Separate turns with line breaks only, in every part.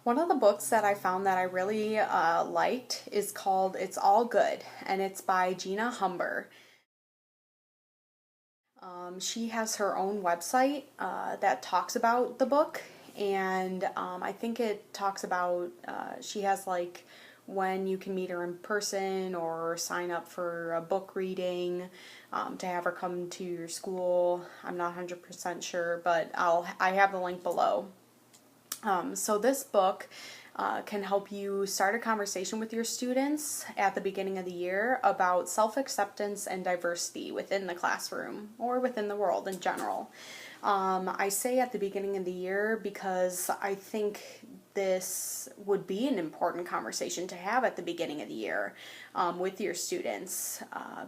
One of the books that I found that I really liked is called It's All Good, and it's by Gina Humber. She has her own website that talks about the book, and I think it talks about, she has like when you can meet her in person or sign up for a book reading to have her come to your school. I'm not 100% sure, but I have the link below. So this book can help you start a conversation with your students at the beginning of the year about self-acceptance and diversity within the classroom or within the world in general. I say at the beginning of the year because I think this would be an important conversation to have at the beginning of the year with your students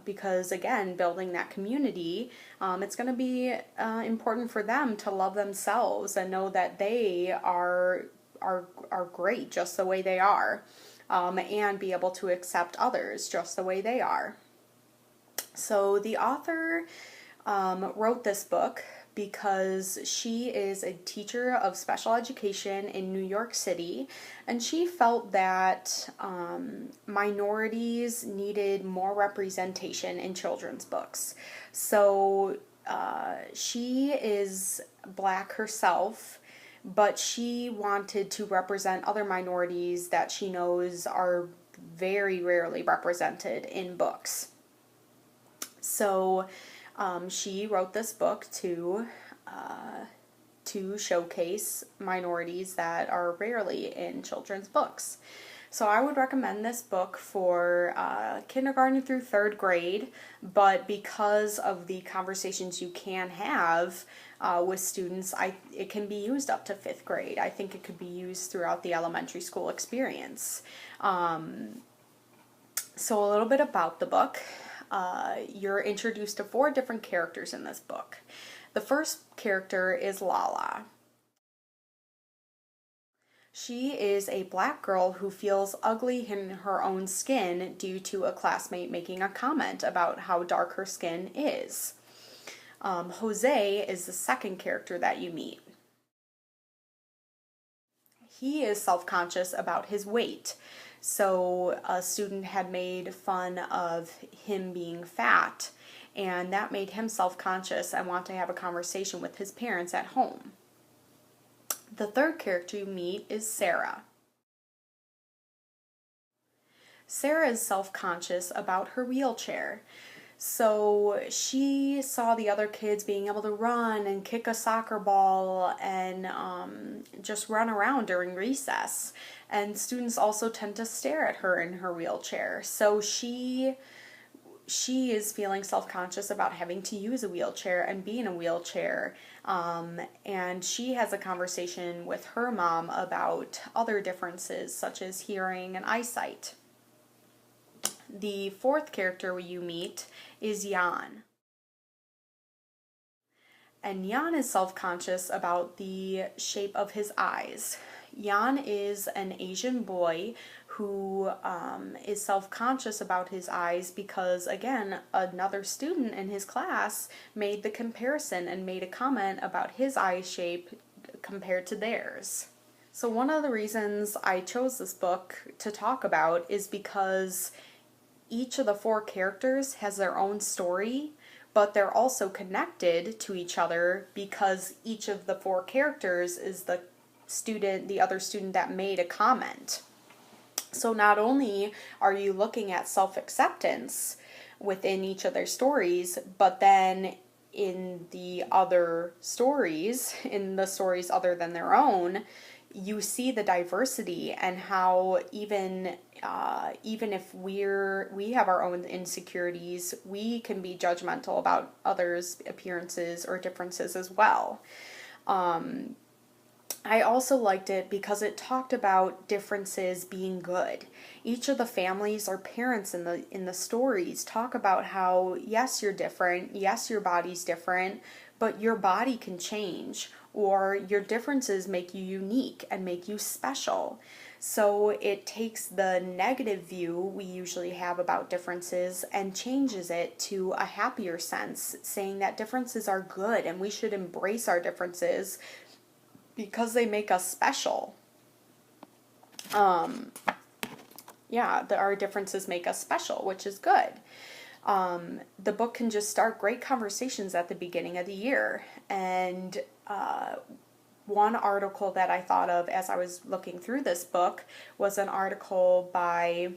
because, again, building that community, it's going to be important for them to love themselves and know that they are great just the way they are, and be able to accept others just the way they are. So the author wrote this book because she is a teacher of special education in New York City, and she felt that minorities needed more representation in children's books. So she is Black herself, but she wanted to represent other minorities that she knows are very rarely represented in books. So she wrote this book to showcase minorities that are rarely in children's books. So I would recommend this book for kindergarten through third grade, but because of the conversations you can have with students, it can be used up to fifth grade. I think it could be used throughout the elementary school experience. So a little bit about the book. You're introduced to 4 different characters in this book. The first character is Lala. She is a Black girl who feels ugly in her own skin due to a classmate making a comment about how dark her skin is. Jose is the second character that you meet. He is self-conscious about his weight. So a student had made fun of him being fat, and that made him self-conscious and want to have a conversation with his parents at home. The third character you meet is Sarah. Sarah is self-conscious about her wheelchair. So she saw the other kids being able to run and kick a soccer ball and just run around during recess. And students also tend to stare at her in her wheelchair. So she is feeling self-conscious about having to use a wheelchair and be in a wheelchair. And she has a conversation with her mom about other differences such as hearing and eyesight. The fourth character you meet is Jan. And Jan is self-conscious about the shape of his eyes. Jan is an Asian boy who is self-conscious about his eyes because, again, another student in his class made the comparison and made a comment about his eye shape compared to theirs. So one of the reasons I chose this book to talk about is because each of the 4 characters has their own story, but they're also connected to each other because each of the 4 characters is the other student that made a comment. So not only are you looking at self-acceptance within each of their stories, but then in the other stories, in the stories other than their own, you see the diversity and how even if we have our own insecurities, we can be judgmental about others' appearances or differences as well. I also liked it because it talked about differences being good. Each of the families or parents in the stories talk about how, yes, you're different, yes, your body's different, but your body can change, or your differences make you unique and make you special. So it takes the negative view we usually have about differences and changes it to a happier sense, saying that differences are good and we should embrace our differences because they make us special. Yeah, our differences make us special, which is good. The book can just start great conversations at the beginning of the year. And one article that I thought of as I was looking through this book was an article by,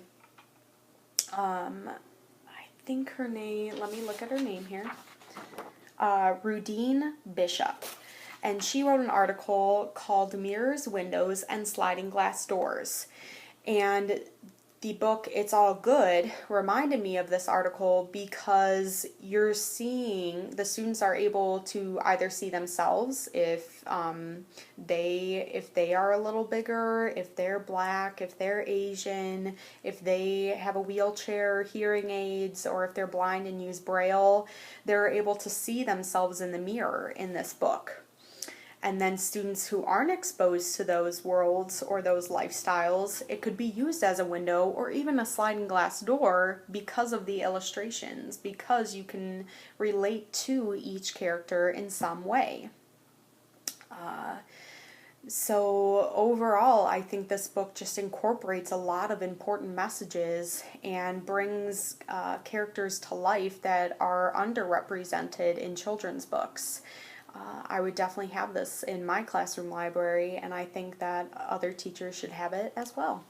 I think her name, let me look at her name here, Rudine Bishop. And she wrote an article called Mirrors, Windows, and Sliding Glass Doors. And the book It's All Good reminded me of this article because you're seeing the students are able to either see themselves if they are a little bigger, if they're black, if they're Asian, if they have a wheelchair, hearing aids, or if they're blind and use Braille. They're able to see themselves in the mirror in this book. And then students who aren't exposed to those worlds or those lifestyles, it could be used as a window or even a sliding glass door because of the illustrations, because you can relate to each character in some way. So overall, I think this book just incorporates a lot of important messages and brings characters to life that are underrepresented in children's books. I would definitely have this in my classroom library, and I think that other teachers should have it as well.